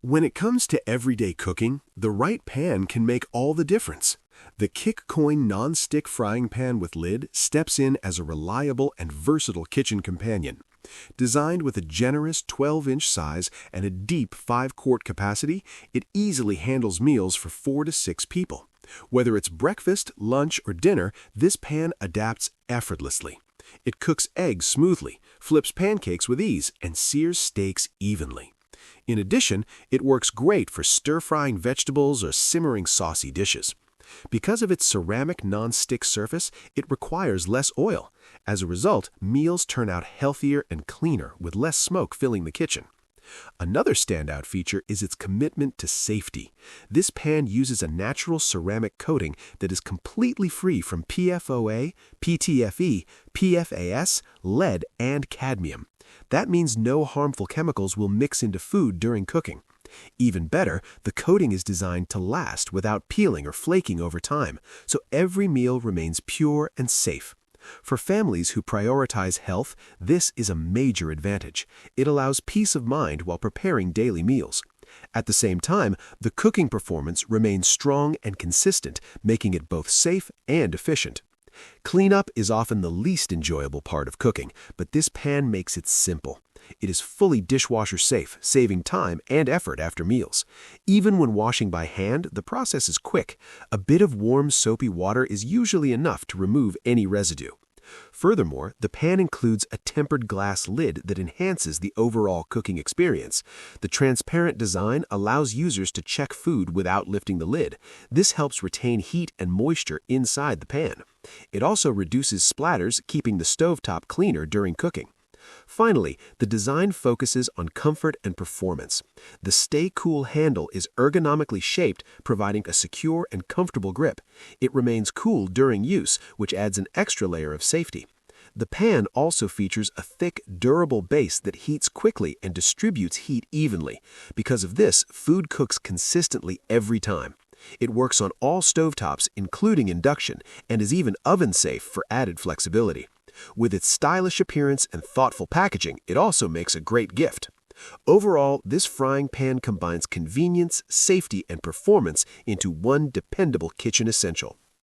When it comes to everyday cooking, the right pan can make all the difference. The Kikcoin Nonstick Frying Pan with lid steps in as a reliable and versatile kitchen companion. Designed with a generous 12-inch size and a deep 5-quart capacity, it easily handles meals for 4 to 6 people. Whether it's breakfast, lunch, or dinner, this pan adapts effortlessly. It cooks eggs smoothly, flips pancakes with ease, and sears steaks evenly. In addition, it works great for stir-frying vegetables or simmering saucy dishes. Because of its ceramic non-stick surface, it requires less oil. As a result, meals turn out healthier and cleaner with less smoke filling the kitchen. Another standout feature is its commitment to safety. This pan uses a natural ceramic coating that is completely free from PFOA, PTFE, PFAS, lead, and cadmium. That means no harmful chemicals will mix into food during cooking. Even better, the coating is designed to last without peeling or flaking over time, so every meal remains pure and safe. For families who prioritize health, this is a major advantage. It allows peace of mind while preparing daily meals. At the same time, the cooking performance remains strong and consistent, making it both safe and efficient. Cleanup is often the least enjoyable part of cooking, but this pan makes it simple. It is fully dishwasher safe, saving time and effort after meals. Even when washing by hand, the process is quick. A bit of warm, soapy water is usually enough to remove any residue. Furthermore, the pan includes a tempered glass lid that enhances the overall cooking experience. The transparent design allows users to check food without lifting the lid. This helps retain heat and moisture inside the pan. It also reduces splatters, keeping the stovetop cleaner during cooking. Finally, the design focuses on comfort and performance. The Stay Cool handle is ergonomically shaped, providing a secure and comfortable grip. It remains cool during use, which adds an extra layer of safety. The pan also features a thick, durable base that heats quickly and distributes heat evenly. Because of this, food cooks consistently every time. It works on all stovetops, including induction, and is even oven-safe for added flexibility. With its stylish appearance and thoughtful packaging, it also makes a great gift. Overall, this frying pan combines convenience, safety, and performance into one dependable kitchen essential.